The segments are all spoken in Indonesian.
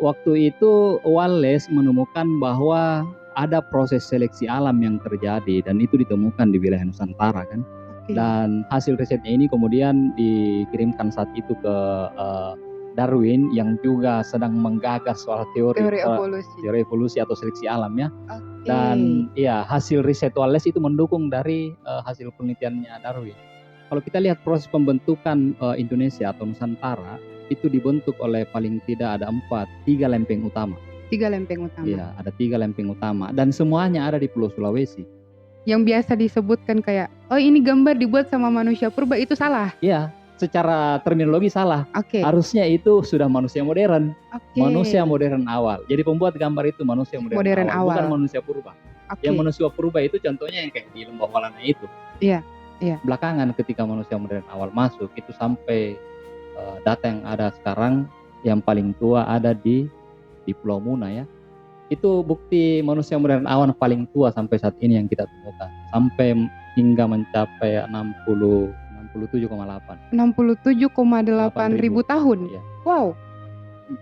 waktu itu Wallace menemukan bahwa ada proses seleksi alam yang terjadi dan itu ditemukan di wilayah Nusantara kan. Oke. Dan hasil risetnya ini kemudian dikirimkan saat itu ke Darwin yang juga sedang menggagas soal teori evolusi atau seleksi alam ya. Oke. Dan ya hasil riset Wallace itu mendukung dari hasil penelitiannya Darwin. Kalau kita lihat proses pembentukan Indonesia atau Nusantara itu dibentuk oleh paling tidak ada 3 lempeng utama. 3 lempeng utama. Iya, ada 3 lempeng utama dan semuanya ada di Pulau Sulawesi. Yang biasa disebutkan kayak, oh ini gambar dibuat sama manusia purba, itu salah? Iya, secara terminologi salah. Oke. Harusnya itu sudah manusia modern. Oke. Manusia modern awal. Jadi pembuat gambar itu manusia modern awal, bukan manusia purba. Oke. Yang manusia purba itu contohnya yang kayak di Lembah Walana itu. Iya. Belakangan ketika manusia modern awal masuk itu sampai data yang ada sekarang yang paling tua ada di Pulau Muna ya. Itu bukti manusia modern awal paling tua sampai saat ini yang kita temukan. Sampai hingga mencapai 67,8 ribu tahun. Ya. Wow.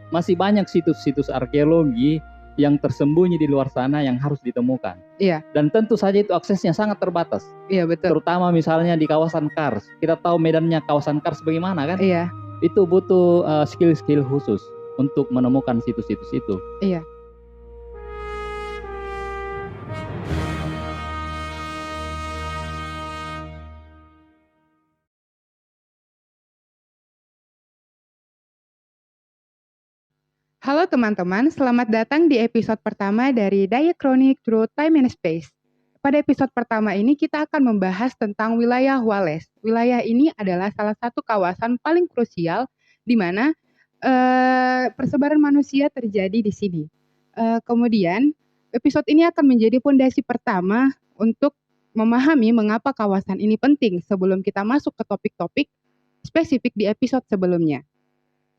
Masih banyak situs-situs arkeologi yang tersembunyi di luar sana yang harus ditemukan. Iya. Dan tentu saja itu aksesnya sangat terbatas. Iya, betul. Terutama misalnya di kawasan Kars. Kita tahu medannya kawasan Kars bagaimana kan? Iya. Itu butuh skill-skill khusus untuk menemukan situs-situs itu. Iya. Halo teman-teman, selamat datang di episode pertama dari Diachronic Through Time and Space. Pada episode pertama ini kita akan membahas tentang wilayah Wallace. Wilayah ini adalah salah satu kawasan paling krusial di mana persebaran manusia terjadi di sini. Kemudian episode ini akan menjadi fondasi pertama untuk memahami mengapa kawasan ini penting sebelum kita masuk ke topik-topik spesifik di episode sebelumnya.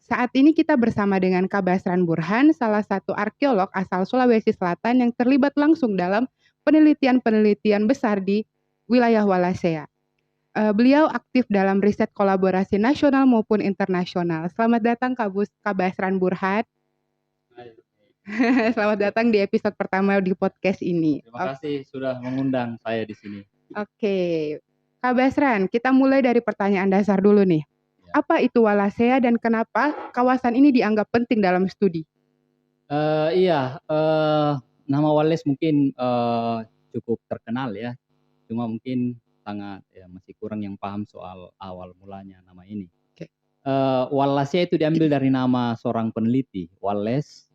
Saat ini kita bersama dengan Kak Basran Burhan, salah satu arkeolog asal Sulawesi Selatan yang terlibat langsung dalam penelitian-penelitian besar di wilayah Wallacea. Beliau aktif dalam riset kolaborasi nasional maupun internasional. Selamat datang Kak Basran Burhan. Selamat datang di episode pertama di podcast ini. Terima kasih sudah mengundang saya di sini. Oke. Kak Basran, kita mulai dari pertanyaan dasar dulu nih. Apa itu Wallacea dan kenapa kawasan ini dianggap penting dalam studi? Nama Wallace mungkin cukup terkenal ya. Cuma mungkin sangat masih kurang yang paham soal awal mulanya nama ini. Okay. Wallacea itu diambil dari nama seorang peneliti, Wallace,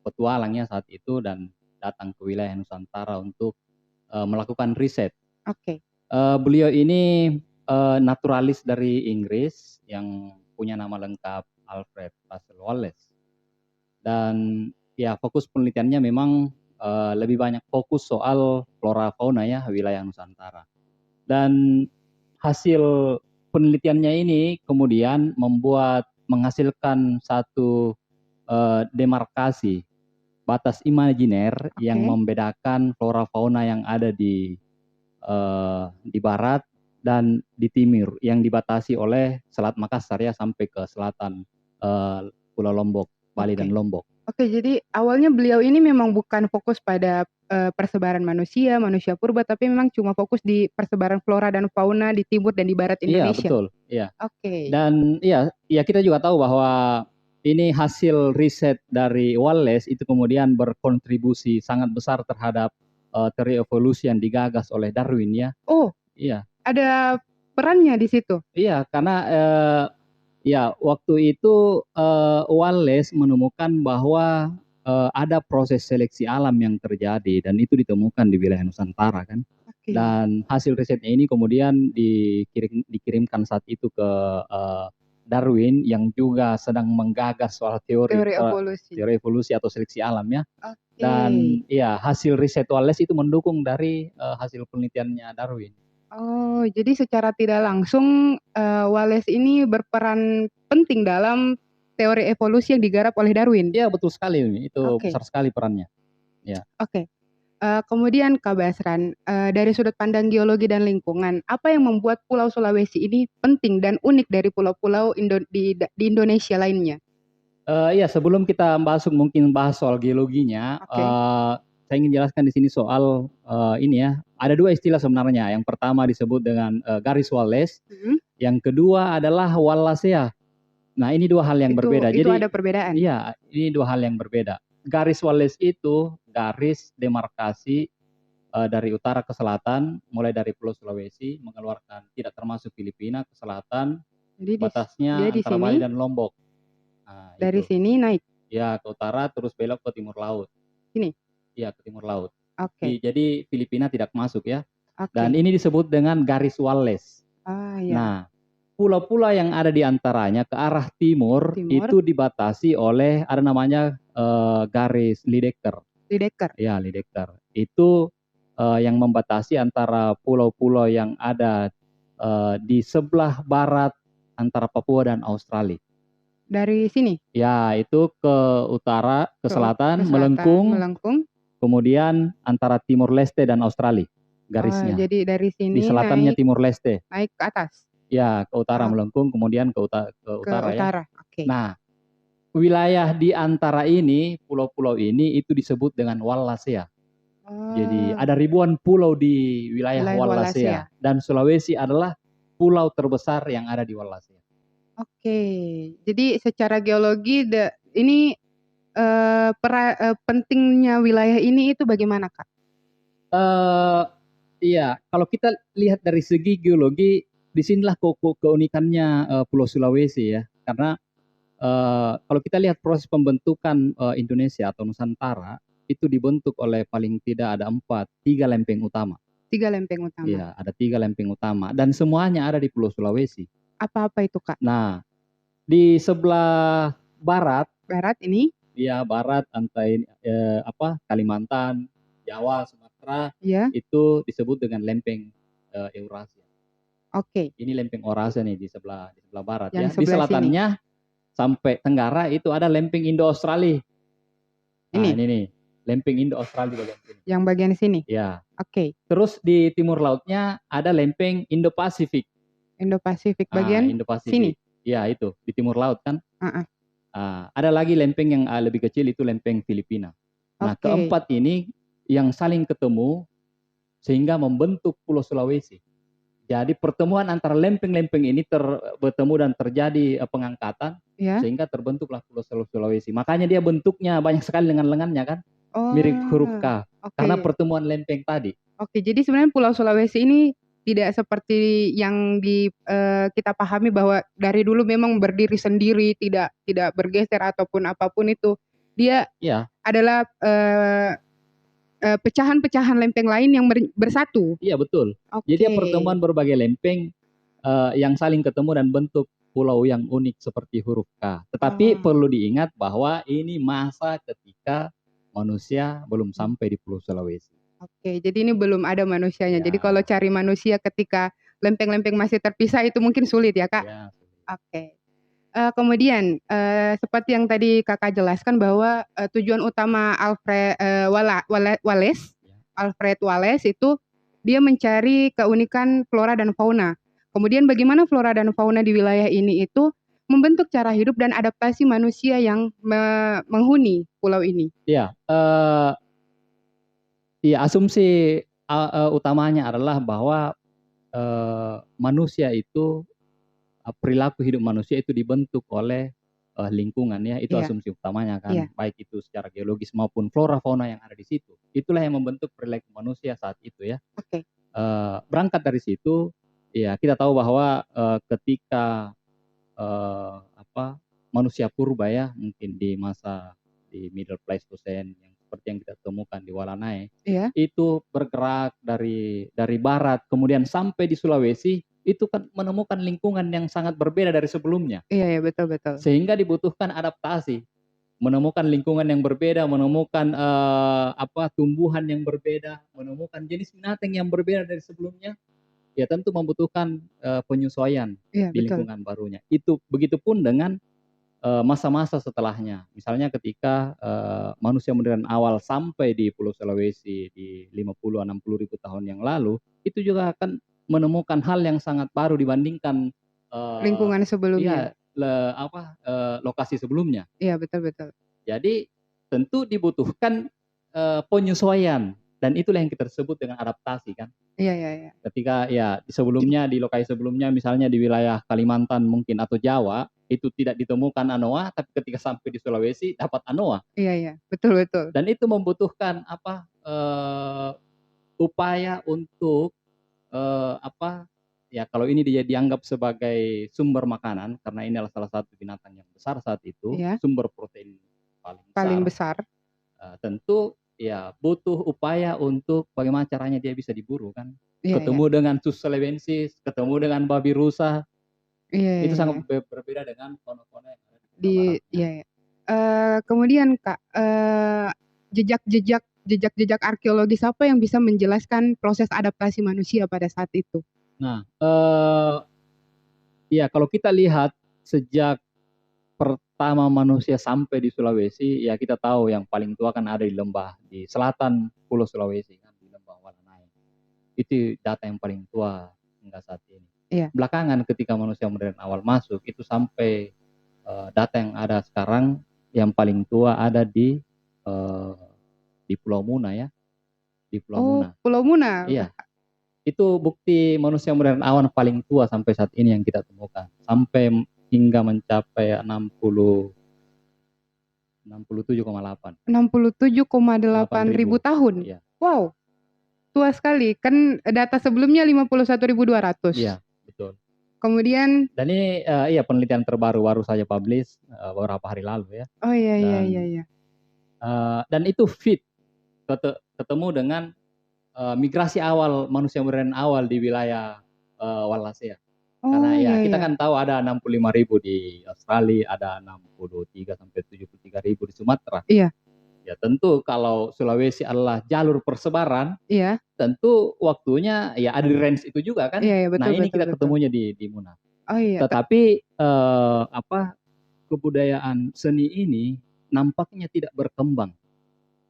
petualangnya saat itu dan datang ke wilayah Nusantara untuk melakukan riset. Oke. Beliau ini naturalis dari Inggris yang punya nama lengkap Alfred Russel Wallace. Dan ya fokus penelitiannya memang lebih banyak fokus soal flora fauna ya wilayah Nusantara. Dan hasil penelitiannya ini kemudian menghasilkan satu demarkasi batas imajiner yang membedakan flora fauna yang ada di barat dan di timur yang dibatasi oleh Selat Makassar ya sampai ke selatan Pulau Lombok, Bali dan Lombok. Oke, jadi awalnya beliau ini memang bukan fokus pada persebaran manusia purba, tapi memang cuma fokus di persebaran flora dan fauna di timur dan di barat Indonesia. Iya, betul. Iya. Oke. Dan ya kita juga tahu bahwa ini hasil riset dari Wallace itu kemudian berkontribusi sangat besar terhadap teori evolusi yang digagas oleh Darwin ya. Oh. Iya. Ada perannya di situ. Iya, karena waktu itu Wallace menemukan bahwa ada proses seleksi alam yang terjadi dan itu ditemukan di wilayah Nusantara kan. Okay. Dan hasil risetnya ini kemudian dikirimkan saat itu ke Darwin yang juga sedang menggagas soal teori evolusi atau seleksi alam ya. Okay. Dan ya hasil riset Wallace itu mendukung dari hasil penelitiannya Darwin. Oh, jadi secara tidak langsung Wallace ini berperan penting dalam teori evolusi yang digarap oleh Darwin. Iya, betul sekali. Itu besar sekali perannya. Ya. Oke. Kemudian Kak Basran, dari sudut pandang geologi dan lingkungan, apa yang membuat Pulau Sulawesi ini penting dan unik dari pulau-pulau di Indonesia lainnya? Iya, sebelum kita masuk mungkin bahas soal geologinya, Oke. saya ingin jelaskan di sini soal ini ya. Ada dua istilah sebenarnya. Yang pertama disebut dengan garis Wallace, Mhm. yang kedua adalah Wallacea. Nah, ini dua hal yang berbeda. Itu Jadi, ada perbedaan. iya, ini dua hal yang berbeda. Garis Wallace itu garis demarkasi dari utara ke selatan, mulai dari Pulau Sulawesi, mengeluarkan tidak termasuk Filipina ke selatan, Jadi dia batasnya di antara sini, Bali dan Lombok. Nah, dari itu. sini naik Ya, ke utara terus belok ke timur laut. sini. Ya, ke timur laut. Oke. Jadi Filipina tidak masuk ya. Dan Oke. ini disebut dengan garis Wallace. Ah, ya. Nah, pulau-pulau yang ada di antaranya ke arah timur Timur itu dibatasi oleh ada namanya garis Lydekker. Lydekker. Ya, Lydekker. Itu yang membatasi antara pulau-pulau yang ada di sebelah barat antara Papua dan Australia. Dari sini Ya, itu ke utara, ke ke selatan, selatan melengkung, melengkung. kemudian antara Timur Leste dan Australia Oh, garisnya. jadi dari Di sini selatannya naik Timur Leste. naik ke atas. Ya, ke utara Oh, melengkung, kemudian ke ke utara ya. utara. Oke. Nah, wilayah di antara ini, pulau-pulau ini itu disebut dengan Wallacea. Jadi Oh, ada ribuan pulau di wilayah wilayah Wallacea. Wallacea. Dan Sulawesi adalah pulau terbesar yang ada di Wallacea. Oke. Jadi secara geologi ini pentingnya wilayah ini itu bagaimana, Kak? Iya, kalau kita lihat dari segi geologi, disinilah keunikannya Pulau Sulawesi ya. Karena kalau kita lihat proses pembentukan Indonesia atau Nusantara, itu dibentuk oleh paling tidak ada tiga lempeng utama. 3 lempeng utama. Iya, ada tiga lempeng utama. Dan semuanya ada di Pulau Sulawesi. Apa-apa itu, Kak? Nah, di sebelah barat, Barat ini? ya barat antara Kalimantan, Jawa, Sumatera, Ya. itu disebut dengan lempeng Eurasia. Oke. Ini lempeng Eurasia nih di sebelah barat Yang ya. Di sebelah sini. selatannya sampai tenggara itu ada lempeng Indo-Australia. Nah, Ini ini nih, lempeng Indo-Australia bagian sini. yang bagian sini. Ya. Oke. Terus di timur lautnya ada lempeng Indo-Pasifik. Indo-Pasifik bagian sini. Indo-Pasifik. Ya, itu di timur laut kan. Uh-uh. Ada lagi lempeng yang lebih kecil itu lempeng Filipina. Nah, Oke. keempat ini yang saling ketemu sehingga membentuk Pulau Sulawesi. Jadi pertemuan antara lempeng-lempeng ini bertemu dan terjadi pengangkatan Ya. sehingga terbentuklah Pulau Sulawesi. Makanya dia bentuknya banyak sekali dengan lengannya kan, mirip huruf K. Oke. Karena pertemuan lempeng tadi. Oke, jadi sebenarnya Pulau Sulawesi ini tidak seperti yang kita pahami bahwa dari dulu memang berdiri sendiri, tidak bergeser ataupun apapun itu. Dia Iya. adalah pecahan-pecahan lempeng lain yang bersatu. Iya, betul. Oke. Jadi pertemuan berbagai lempeng yang saling ketemu dan bentuk pulau yang unik seperti huruf K. Tetapi perlu diingat bahwa ini masa ketika manusia belum sampai di Pulau Sulawesi. Oke, jadi ini belum ada manusianya. Ya. Jadi kalau cari manusia ketika lempeng-lempeng masih terpisah itu mungkin sulit ya, Kak? Ya. Oke. Kemudian seperti yang tadi Kakak jelaskan bahwa tujuan utama Alfred Wallace itu dia mencari keunikan flora dan fauna. Kemudian bagaimana flora dan fauna di wilayah ini itu membentuk cara hidup dan adaptasi manusia yang menghuni pulau ini. Iya, asumsi utamanya adalah bahwa manusia itu perilaku hidup manusia itu dibentuk oleh lingkungan ya, itu asumsi utamanya kan, baik itu secara geologis maupun flora fauna yang ada di situ. Itulah yang membentuk perilaku manusia saat itu ya. Oke. Berangkat dari situ, ya kita tahu bahwa ketika manusia purba ya, mungkin di masa di Middle Pleistocene yang seperti yang kita temukan di Walanae, itu bergerak dari barat kemudian sampai di Sulawesi, itu kan menemukan lingkungan yang sangat berbeda dari sebelumnya. Iya, betul. Sehingga dibutuhkan adaptasi, menemukan lingkungan yang berbeda, menemukan tumbuhan yang berbeda, menemukan jenis binatang yang berbeda dari sebelumnya. Ya tentu membutuhkan penyesuaian di lingkungan barunya. Itu begitupun dengan masa-masa setelahnya. Misalnya ketika manusia modern awal sampai di Pulau Sulawesi di 50-60 ribu tahun yang lalu, itu juga akan menemukan hal yang sangat baru dibandingkan lingkungan sebelumnya. lokasi sebelumnya. Iya, betul. Jadi tentu dibutuhkan penyesuaian, dan itulah yang kita sebut dengan adaptasi kan. Iya. Ketika ya sebelumnya di lokasi sebelumnya misalnya di wilayah Kalimantan mungkin atau Jawa itu tidak ditemukan anoa, tapi ketika sampai di Sulawesi dapat anoa, Iya, betul. dan itu membutuhkan upaya untuk ya kalau ini dia dianggap sebagai sumber makanan karena ini adalah salah satu binatang yang besar saat itu, Iya, sumber protein paling paling besar. besar. Tentu ya butuh upaya untuk bagaimana caranya dia bisa diburu kan. Iya. Ketemu dengan sus celebensis, ketemu dengan babi rusa, itu sangat Iya. berbeda dengan kono-kono yang ada di Pulau Di Barat. iya. Kemudian Kak, jejak-jejak arkeologis apa yang bisa menjelaskan proses adaptasi manusia pada saat itu? Nah, ya kalau kita lihat sejak pertama manusia sampai di Sulawesi, ya kita tahu yang paling tua kan ada di lembah di selatan Pulau Sulawesi kan, di lembah Walanai. Itu data yang paling tua hingga saat ini. Iya. Belakangan ketika manusia modern awal masuk itu sampai data yang ada sekarang yang paling tua ada di Pulau Muna ya, di Pulau Oh, Muna. Pulau Muna. Iya, itu bukti manusia modern awal paling tua sampai saat ini yang kita temukan. Sampai hingga mencapai 67,8. 67,8 ribu tahun. Iya. Wow, tua sekali. Kan data sebelumnya 51.200. Iya, betul. Kemudian Dan ini iya penelitian terbaru baru saja publish beberapa hari lalu ya. oh iya. Dan itu fit ketemu dengan migrasi awal manusia modern awal di wilayah Wallacea. Karena Oh ya kita iya. kan tahu ada 65.000 di Australia, ada 63 sampai 73.000 di Sumatera. Iya. Ya tentu kalau Sulawesi adalah jalur persebaran, Iya. tentu waktunya ya ada di range itu juga kan. Iya, Nah betul. ini kita ketemunya di Muna. Oh iya. Tetapi kebudayaan seni ini nampaknya tidak berkembang.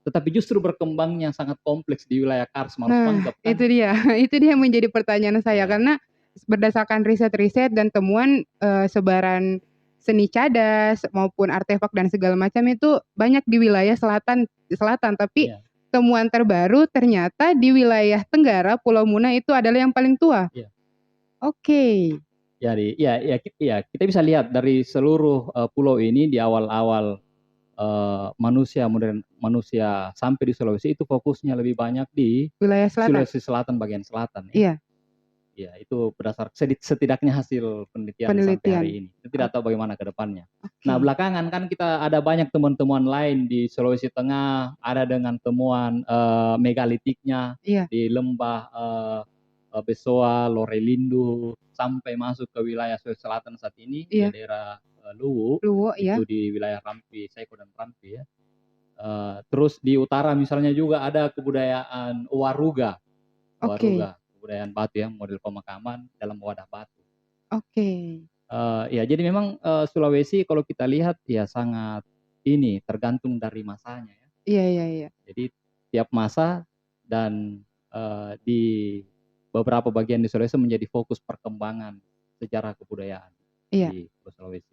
Tetapi justru berkembangnya sangat kompleks di wilayah Kars, Maros Pangkep kan. Itu dia. Itu dia yang menjadi pertanyaan saya. Ya. Karena berdasarkan riset-riset dan temuan sebaran seni cadas maupun artefak dan segala macam itu banyak di wilayah selatan. Tapi Ya. temuan terbaru ternyata di wilayah Tenggara, Pulau Muna itu adalah yang paling tua. Ya. Oke. Jadi ya kita bisa lihat dari seluruh pulau ini di awal-awal manusia sampai di Sulawesi itu fokusnya lebih banyak di Wilayah selatan. Sulawesi Selatan bagian selatan. Iya. Ya itu berdasar setidaknya hasil penelitian sampai hari ini. Kita tidak tahu bagaimana ke depannya. Okay. Nah belakangan kan kita ada banyak temuan-temuan lain di Sulawesi Tengah, ada dengan temuan megalitiknya di lembah Besoa, Lorelindu, sampai masuk ke wilayah Sulawesi Selatan saat ini, di daerah Luwu, itu di wilayah Rampi, Seko dan Rampi ya. Terus di utara misalnya juga ada kebudayaan Waruga, kebudayaan batu ya, model pemakaman dalam wadah batu. Ya jadi memang Sulawesi kalau kita lihat ya sangat ini tergantung dari masanya ya. Iya. Jadi tiap masa dan di beberapa bagian di Sulawesi menjadi fokus perkembangan sejarah kebudayaan di Sulawesi.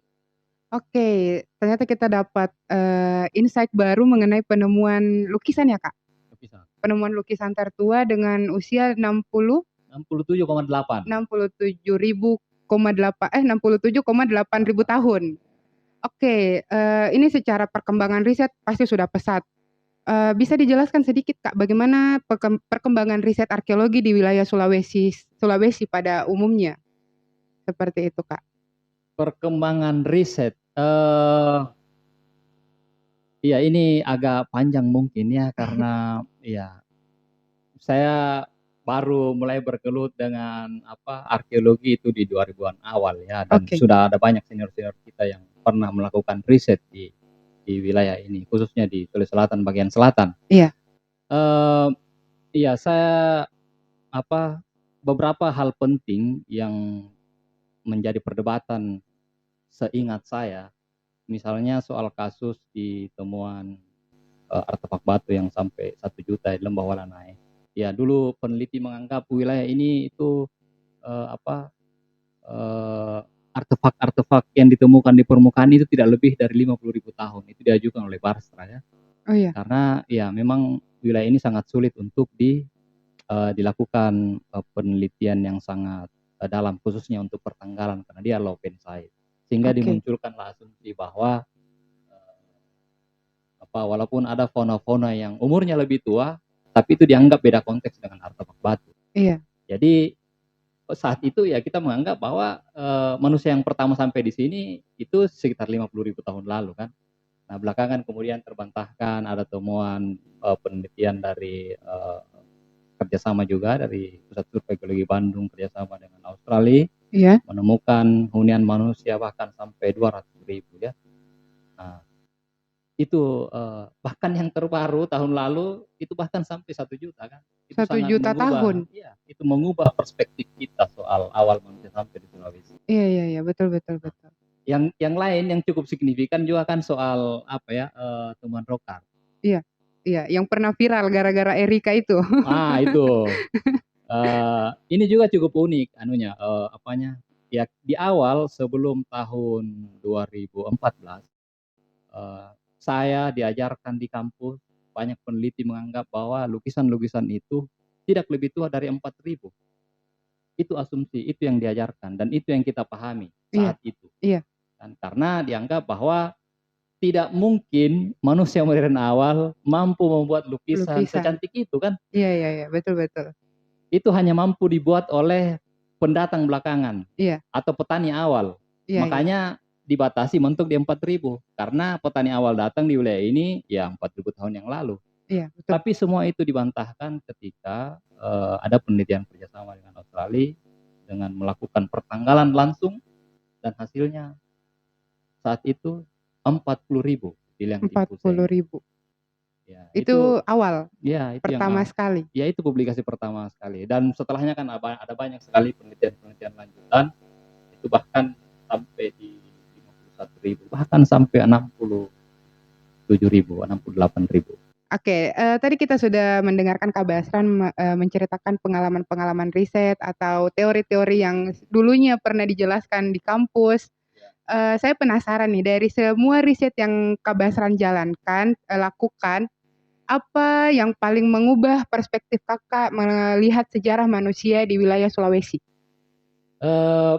Oke, ternyata kita dapat insight baru mengenai penemuan lukisan ya Kak? Lukisan. Penemuan lukisan tertua dengan usia 67,8 ribu tahun. Oke, ini secara perkembangan riset pasti sudah pesat. Bisa dijelaskan sedikit Kak, bagaimana perkembangan riset arkeologi di wilayah Sulawesi pada umumnya? Seperti itu Kak. Perkembangan riset, ya ini agak panjang mungkin ya karena ya saya baru mulai bergelut dengan arkeologi itu di 2000-an awal ya, dan sudah ada banyak senior-senior kita yang pernah melakukan riset di wilayah ini, khususnya di Sulawesi Selatan bagian selatan. Iya. Iya, saya beberapa hal penting yang menjadi perdebatan seingat saya, misalnya soal kasus di temuan artefak batu yang sampai 1 juta di Lembah Walanai. Ya dulu peneliti menganggap wilayah ini itu artefak-artefak yang ditemukan di permukaan itu tidak lebih dari 50.000 tahun. Itu diajukan oleh Barstra ya. Oh iya. Karena ya memang wilayah ini sangat sulit untuk dilakukan penelitian yang sangat dalam, khususnya untuk pertenggalan karena dia low pen site. Sehingga Oke. dimunculkanlah asumsi bahwa walaupun ada fauna-fauna yang umurnya lebih tua, tapi itu dianggap beda konteks dengan artefak batu. Iya. Jadi saat itu ya kita menganggap bahwa manusia yang pertama sampai di sini itu sekitar 50.000 tahun lalu kan. Nah belakangan kemudian terbantahkan, ada temuan penelitian dari kerjasama juga dari Pusat Survei Geologi Bandung kerjasama dengan Australia, Iya. menemukan hunian manusia bahkan sampai 200.000 ya. Nah, itu bahkan yang terbaru tahun lalu itu bahkan sampai 1 juta kan. Itu 1 sangat juta tahun? ya, itu mengubah perspektif kita soal awal manusia sampai di Sulawesi. Iya iya iya, betul betul betul. Yang lain yang cukup signifikan juga kan soal temuan rokar. Iya iya, yang pernah viral gara-gara Erika itu. Itu. Ini juga cukup unik anunya, ya di awal sebelum tahun 2014, saya diajarkan di kampus, banyak peneliti menganggap bahwa lukisan-lukisan itu tidak lebih tua dari 4.000. Itu asumsi, itu yang diajarkan dan itu yang kita pahami Iya saat itu. iya. Dan karena dianggap bahwa tidak mungkin manusia modern awal mampu membuat lukisan Lukisan. secantik itu kan. Iya iya iya, betul betul. Itu hanya mampu dibuat oleh pendatang belakangan Iya atau petani awal. iya iya. Makanya dibatasi mentok di 4.000 karena petani awal datang di wilayah ini ya 4.000 tahun yang lalu. Iya, betul. Tapi semua itu dibantahkan ketika ada penelitian kerjasama dengan Australia dengan melakukan pertanggalan langsung dan hasilnya saat itu 40.000 bilang di buku saya. 40.000. Ya, Itu awal, ya itu yang pertama sekali? ya itu publikasi pertama sekali dan setelahnya kan ada banyak sekali penelitian-penelitian lanjutan itu bahkan sampai di 51.000 bahkan sampai 67.000, 68.000. Oke, tadi kita sudah mendengarkan Kak Basran menceritakan pengalaman-pengalaman riset atau teori-teori yang dulunya pernah dijelaskan di kampus. Saya penasaran nih, dari semua riset yang Kak Basran jalankan, lakukan, apa yang paling mengubah perspektif Kakak melihat sejarah manusia di wilayah Sulawesi?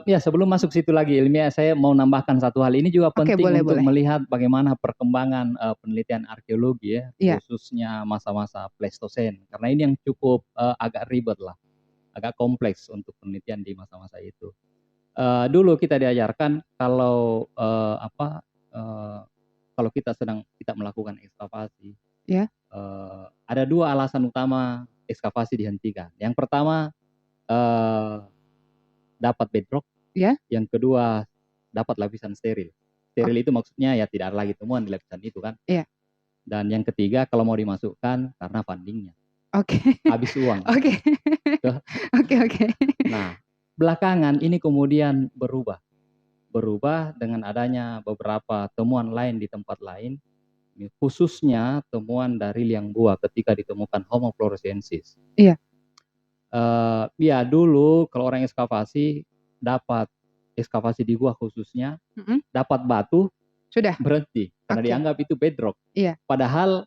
Ya sebelum masuk situ lagi ilmiah, saya mau nambahkan satu hal. Ini juga Oke, penting boleh untuk boleh. melihat bagaimana perkembangan penelitian arkeologi ya, Iya khususnya masa-masa Pleistosen. Karena ini yang cukup agak ribet lah, agak kompleks untuk penelitian di masa-masa itu. Dulu kita diajarkan kalau kalau kita melakukan ekskavasi, iya. ada 2 alasan utama ekskavasi dihentikan. Yang pertama dapat bedrock, Iya? yang kedua dapat lapisan steril. Ok Steril itu maksudnya ya tidak ada lagi temuan di lapisan itu kan. iya. Dan yang ketiga kalau mau dimasukkan karena fundingnya, Oke. habis uang. Oke. Tuh. Oke oke. Nah, belakangan ini kemudian berubah dengan adanya beberapa temuan lain di tempat lain, khususnya temuan dari liang gua ketika ditemukan Homo floresiensis. Iya. Ya dulu kalau orang ekskavasi dapat ekskavasi di gua khususnya, Mhm. dapat batu Sudah? berhenti karena Oke. dianggap itu bedrock. Iya. Padahal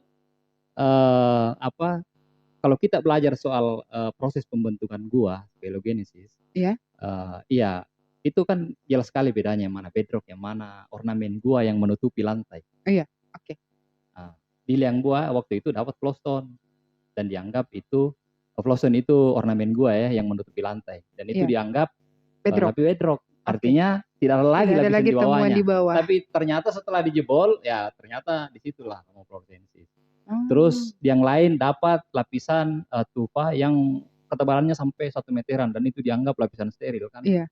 kalau kita belajar soal proses pembentukan gua, phylogenesis, Iya? iya itu kan jelas sekali bedanya yang mana bedrock, yang mana ornamen gua yang menutupi lantai. Oh iya. Oke. Nah, di liang gua waktu itu dapat flowstone dan dianggap itu flowstone itu ornamen gua ya yang menutupi lantai dan itu Iya. dianggap Bedrock? lapis bedrock. Oke. Artinya tidak ada lagi Tidak ada lapisan lagi di temuan di bawahnya. bawah. Tapi ternyata setelah dijebol, ya ternyata disitulah Homo floresiensis. Oh. Terus yang lain dapat lapisan tufa yang ketebalannya sampai 1 meteran dan itu dianggap lapisan steril kan. Iya.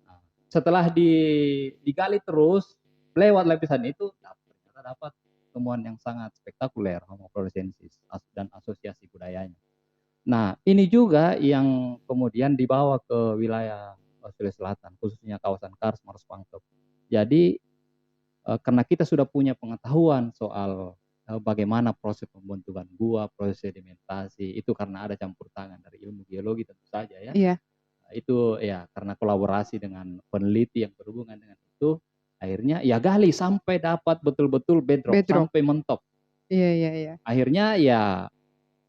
Nah, setelah digali terus lewat lapisan itu ternyata dapat temuan yang sangat spektakuler Homo floresiensis dan asosiasi budayanya. Nah, ini juga yang kemudian dibawa ke wilayah Sulawesi Selatan, khususnya kawasan Kars, Maros Pangkep. Jadi karena kita sudah punya pengetahuan soal bagaimana proses pembentukan gua, proses sedimentasi, itu karena ada campur tangan dari ilmu geologi tentu saja ya. Iya. Itu ya karena kolaborasi dengan peneliti yang berhubungan dengan itu, akhirnya ya gali sampai dapat betul-betul bedrock, Bedrock. sampai mentok. Iya, iya, iya. Akhirnya ya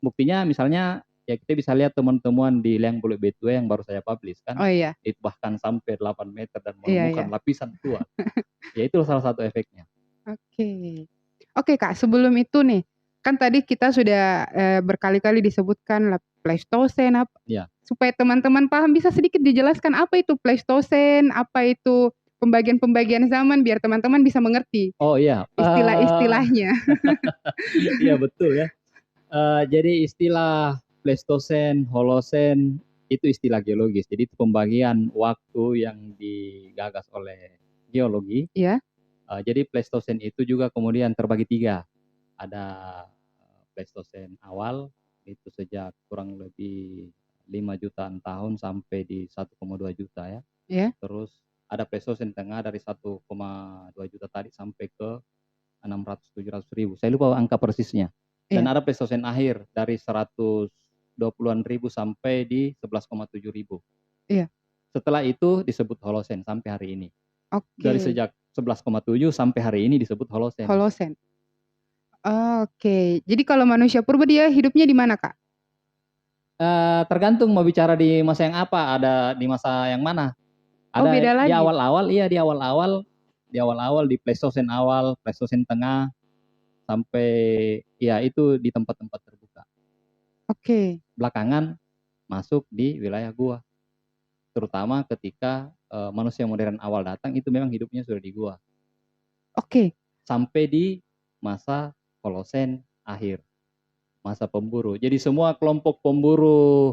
buktinya misalnya ya kita bisa lihat temuan-temuan di Liang Bulu Betue yang baru saya publish kan, Oh iya, itu bahkan sampai 8 meter dan iya, menemukan iya. lapisan tua. Ya itu salah satu efeknya. Oke. Oke Kak, sebelum itu nih, kan tadi kita sudah berkali-kali disebutkan Pleistosen Ya. supaya teman-teman paham bisa sedikit dijelaskan apa itu Pleistosen, apa itu pembagian-pembagian zaman biar teman-teman bisa mengerti Oh iya, istilah-istilahnya. iya betul ya. Jadi istilah Pleistosen, Holosen itu istilah geologis. Jadi itu pembagian waktu yang digagas oleh geologi. Ya, Jadi Pleistosen itu juga kemudian terbagi tiga. Ada Pleistosen awal itu sejak kurang lebih 5 jutaan tahun sampai di 1,2 juta ya. ya, Terus ada Pleistosen tengah dari 1,2 juta tadi sampai ke 600-700 ribu. Saya lupa angka persisnya. Dan ya. ada Pleistosen akhir dari 120-an ribu sampai di 11,7 ribu. Iya. Setelah itu disebut Holosen sampai hari ini. Dari Oke. sejak 11,7 sampai hari ini disebut Holosen. Holosen. Oke. Jadi kalau manusia purba dia hidupnya di mana, Kak? Tergantung mau bicara di masa yang apa, ada di masa yang mana. Oh, Ada beda di lagi. awal-awal, iya di awal-awal di Pleistosen awal, Pleistosen tengah, sampai ya itu di tempat-tempat terbuka. Oke. Belakangan masuk di wilayah gua, terutama ketika manusia modern awal datang itu memang hidupnya sudah di gua. Oke. Sampai di masa Holosen akhir, masa pemburu. Jadi semua kelompok pemburu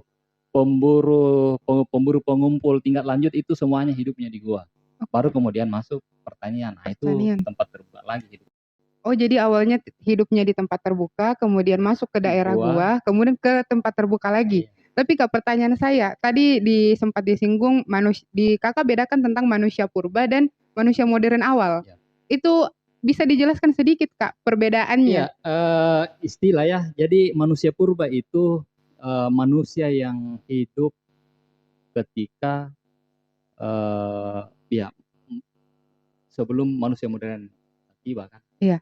pengumpul tingkat lanjut itu semuanya hidupnya di gua. Baru kemudian masuk pertanian. Nah, itu Pertanian. tempat terbuka lagi hidup. Oh, jadi awalnya hidupnya di tempat terbuka, kemudian masuk ke daerah gua, kemudian ke tempat terbuka lagi. Iya. Tapi Kak, pertanyaan saya, tadi sempat disinggung Kakak bedakan tentang manusia purba dan manusia modern awal. Iya. Itu bisa dijelaskan sedikit Kak perbedaannya? Iya, istilah ya. Jadi manusia purba itu manusia yang hidup ketika ya sebelum manusia modern tiba kan. Iya.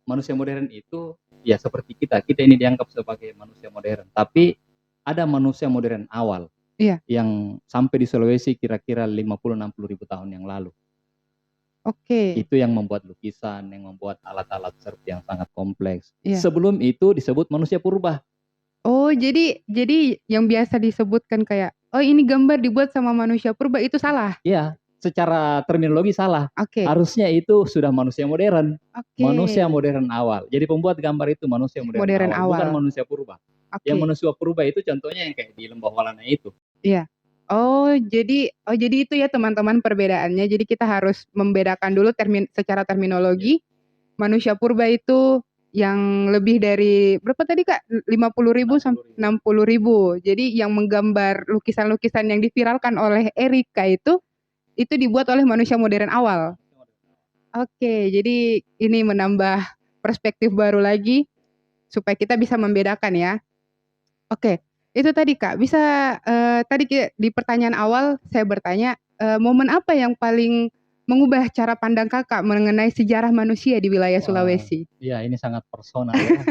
Manusia modern itu ya seperti kita ini dianggap sebagai manusia modern. Tapi ada manusia modern awal. Iya. Yang sampai di Sulawesi kira-kira 50-60 ribu tahun yang lalu. Oke. Itu yang membuat lukisan, yang membuat alat-alat serp yang sangat kompleks. Iya. Sebelum itu disebut manusia purba. Oh, jadi yang biasa disebutkan kayak, oh ini gambar dibuat sama manusia purba itu salah? Iya, secara terminologi salah. Oke. Harusnya itu sudah manusia modern. Oke. Manusia modern awal. Jadi pembuat gambar itu manusia modern awal, bukan manusia purba. Oke. Yang manusia purba itu contohnya yang kayak di Lembah Walana itu. Iya. Oh jadi itu ya teman-teman perbedaannya. Jadi kita harus membedakan dulu secara terminologi. Manusia purba itu yang lebih dari berapa tadi Kak? 50.000 sampai 60.000. Jadi yang menggambar lukisan-lukisan yang diviralkan oleh Erika itu dibuat oleh manusia modern awal. Oke, jadi ini menambah perspektif baru lagi supaya kita bisa membedakan ya. Oke, itu tadi Kak, bisa tadi di pertanyaan awal saya bertanya, momen apa yang paling mengubah cara pandang Kakak mengenai sejarah manusia di wilayah Sulawesi? Iya, ini sangat personal ya.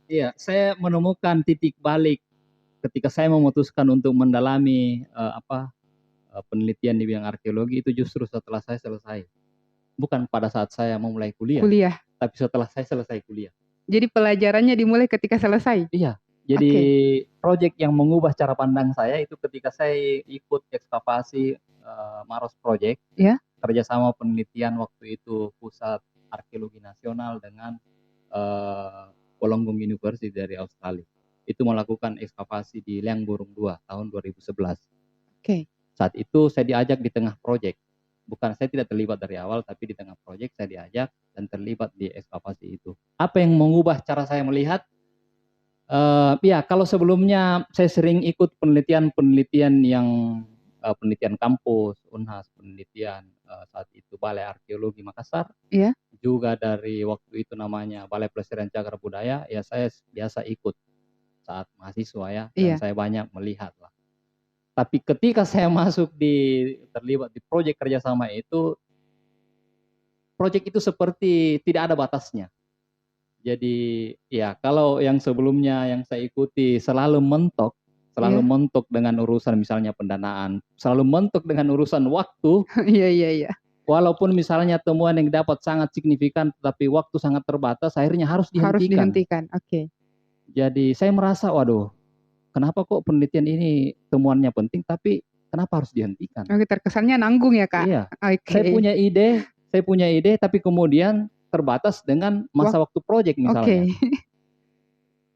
Iya, saya menemukan titik balik ketika saya memutuskan untuk mendalami penelitian di bidang arkeologi itu justru setelah saya selesai. Bukan pada saat saya memulai kuliah. Tapi setelah saya selesai kuliah. Jadi pelajarannya dimulai ketika selesai? Iya. Jadi proyek yang mengubah cara pandang saya itu ketika saya ikut ekskavasi Maros Project. Ya. Kerjasama penelitian waktu itu Pusat Arkeologi Nasional dengan Wollongong University dari Australia. Itu melakukan ekskavasi di Liang Burung 2 tahun 2011. Saat itu saya diajak di tengah proyek. Bukan saya tidak terlibat dari awal, tapi di tengah proyek saya diajak dan terlibat di ekskavasi itu. Apa yang mengubah cara saya melihat? Ya, kalau sebelumnya saya sering ikut penelitian yang penelitian kampus, Unhas, penelitian saat itu Balai Arkeologi Makassar. Iya. Juga dari waktu itu namanya Balai Pelestarian Cagar Budaya, ya saya biasa ikut. saat mahasiswa ya, dan Iya. saya banyak melihat lah. Tapi ketika saya terlibat di proyek kerjasama itu, proyek itu seperti tidak ada batasnya. Jadi ya kalau yang sebelumnya yang saya ikuti selalu Iya. mentok dengan urusan misalnya pendanaan, selalu mentok dengan urusan waktu, Iya iya iya. walaupun misalnya temuan yang dapat sangat signifikan, tapi waktu sangat terbatas, akhirnya harus Harus dihentikan. dihentikan, oke. Jadi saya merasa, waduh, kenapa kok penelitian ini temuannya penting, tapi kenapa harus dihentikan? Oke, terkesannya nanggung ya, Kak? Iya, Oke. saya punya ide, tapi kemudian terbatas dengan masa waktu proyek misalnya. Oke.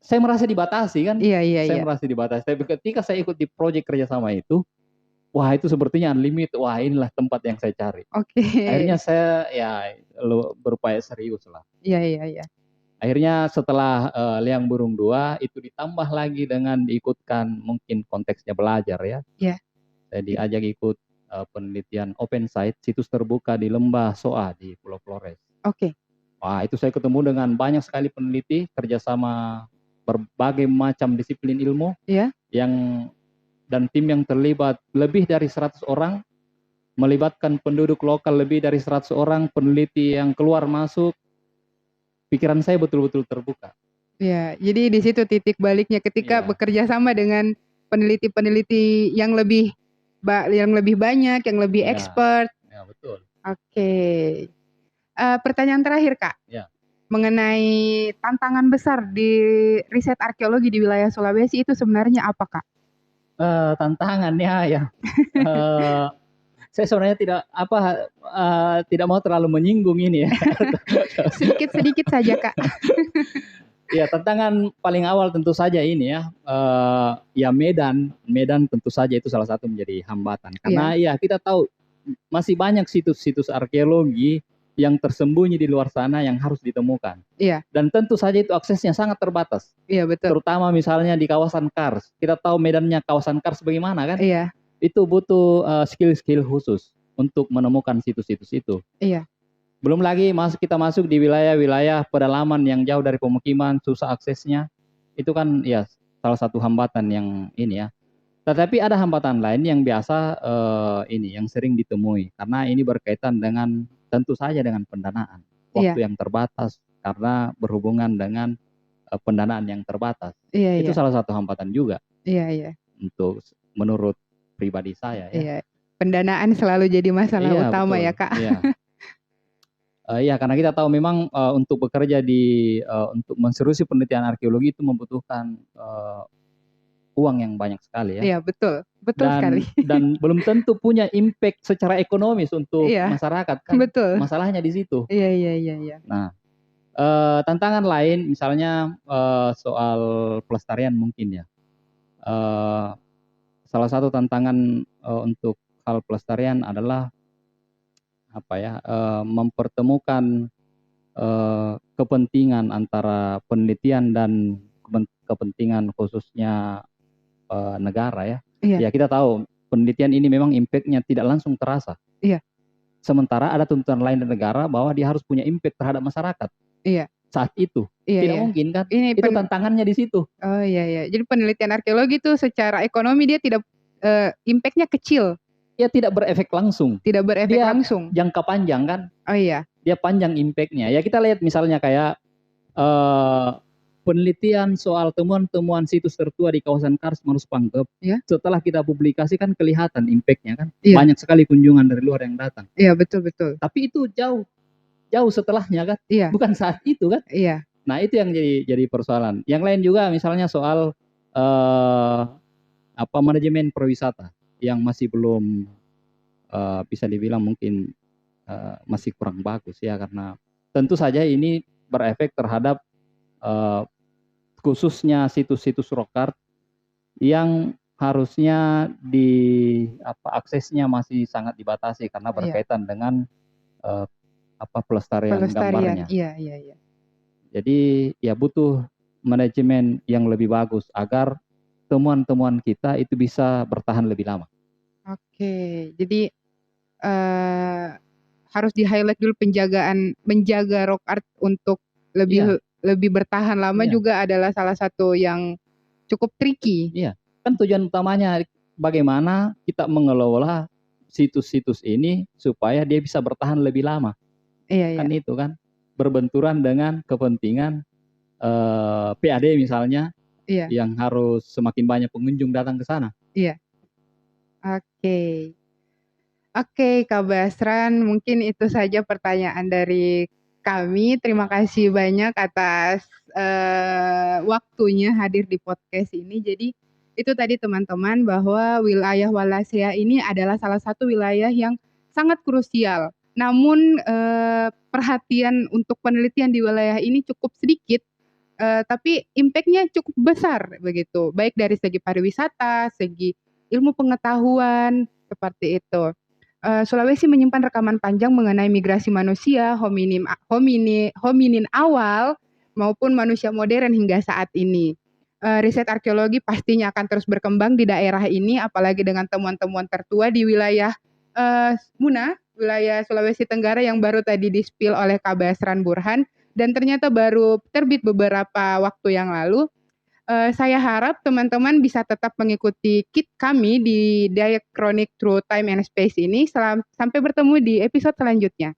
Saya merasa dibatasi kan, Iya iya saya iya. merasa dibatasi. Tapi ketika saya ikut di proyek kerjasama itu, wah itu sepertinya unlimited, wah inilah tempat yang saya cari. Oke. Akhirnya saya ya berupaya serius lah. Iya iya iya. Akhirnya setelah Liang Burung 2 itu ditambah lagi dengan diikutkan mungkin konteksnya belajar ya. Iya. Saya diajak ikut penelitian open site, situs terbuka di Lembah Soa di Pulau Flores. Oke. Wah itu saya ketemu dengan banyak sekali peneliti kerjasama berbagai macam disiplin ilmu. Iya. Dan tim yang terlibat lebih dari 100 orang, melibatkan penduduk lokal lebih dari 100 orang, peneliti yang keluar masuk. Pikiran saya betul-betul terbuka. Iya, jadi di situ titik baliknya ketika Iya. bekerja sama dengan peneliti-peneliti yang lebih banyak, yang lebih Iya. expert. Ya, betul. Oke. Pertanyaan terakhir, Kak. Ya. Mengenai tantangan besar di riset arkeologi di wilayah Sulawesi itu sebenarnya apa, Kak? Tantangannya ya, saya sebenarnya tidak mau terlalu menyinggung ini ya. Sedikit saja, Kak. Ya, tantangan paling awal tentu saja ini ya, ya Medan tentu saja itu salah satu menjadi hambatan. Karena ya kita tahu masih banyak situs-situs arkeologi yang tersembunyi di luar sana yang harus ditemukan. Iya. Dan tentu saja itu aksesnya sangat terbatas. Iya, betul. Terutama misalnya di kawasan Kars. Kita tahu medannya kawasan Kars bagaimana kan? Iya. Itu butuh skill-skill khusus untuk menemukan situs-situs itu. Iya. Belum lagi kita masuk di wilayah-wilayah pedalaman yang jauh dari pemukiman, susah aksesnya. Itu kan ya salah satu hambatan yang ini ya. Tetapi ada hambatan lain yang biasa yang sering ditemui karena ini berkaitan dengan tentu saja dengan pendanaan. Waktu yang terbatas karena berhubungan dengan pendanaan yang terbatas. Iya, itu iya. salah satu hambatan juga. Iya, iya. Untuk menurut pribadi saya ya. Iya. Pendanaan selalu jadi masalah utama betul. ya, Kak. Iya. Iya, karena kita tahu memang untuk bekerja untuk menserusi penelitian arkeologi itu membutuhkan uang yang banyak sekali ya. Iya, betul. Betul sekali. Dan belum tentu punya impact secara ekonomis untuk masyarakat kan. Betul. Masalahnya di situ. Iya. Nah, tantangan lain misalnya soal pelestarian mungkin ya. Salah satu tantangan untuk hal pelestarian adalah mempertemukan kepentingan antara penelitian dan kepentingan khususnya negara ya. Iya. Ya kita tahu penelitian ini memang impact-nya tidak langsung terasa. Iya. Sementara ada tuntutan lain dari negara bahwa dia harus punya impact terhadap masyarakat. Iya. Saat itu. Tidak mungkin kan? Itu tantangannya di situ. Oh iya. Jadi penelitian arkeologi itu secara ekonomi dia tidak impact-nya kecil. Dia tidak berefek langsung. Tidak berefek langsung. Jangka panjang kan? Oh iya. Dia panjang impact-nya. Ya kita lihat misalnya kayak penelitian soal temuan-temuan situs tertua di kawasan Kars Manus Pangkep. Ya. Setelah kita publikasikan kelihatan impact-nya kan. Ya. Banyak sekali kunjungan dari luar yang datang. Iya, betul. Tapi itu jauh setelahnya kan. Iya. Bukan saat itu kan. Iya. Nah itu yang jadi persoalan. Yang lain juga misalnya soal manajemen perwisata yang masih belum bisa dibilang mungkin masih kurang bagus ya, karena tentu saja ini berefek terhadap khususnya situs-situs rock art yang harusnya aksesnya masih sangat dibatasi karena berkaitan dengan pelestarian gambarnya. Iya. Jadi ya butuh manajemen yang lebih bagus agar temuan-temuan kita itu bisa bertahan lebih lama. Oke, jadi harus di-highlight dulu menjaga rock art untuk lebih bertahan lama juga adalah salah satu yang cukup tricky. Iya, kan tujuan utamanya bagaimana kita mengelola situs-situs ini supaya dia bisa bertahan lebih lama. Iya, Kan itu kan berbenturan dengan kepentingan PAD misalnya iya, yang harus semakin banyak pengunjung datang ke sana. iya. Oke. Oke, Kak Basran, mungkin itu saja pertanyaan dari kami. Terima kasih banyak atas waktunya hadir di podcast ini. Jadi itu tadi teman-teman bahwa wilayah Wallacea ini adalah salah satu wilayah yang sangat krusial. Namun perhatian untuk penelitian di wilayah ini cukup sedikit, tapi impact-nya cukup besar begitu. Baik dari segi pariwisata, segi ilmu pengetahuan, seperti itu. Sulawesi menyimpan rekaman panjang mengenai migrasi manusia, hominin awal maupun manusia modern hingga saat ini. Riset arkeologi pastinya akan terus berkembang di daerah ini, apalagi dengan temuan-temuan tertua di wilayah Muna, wilayah Sulawesi Tenggara yang baru tadi di-spill oleh Kak Basran Burhan, dan ternyata baru terbit beberapa waktu yang lalu. Saya harap teman-teman bisa tetap mengikuti kami di Diachronic Through Time and Space ini. Sampai bertemu di episode selanjutnya.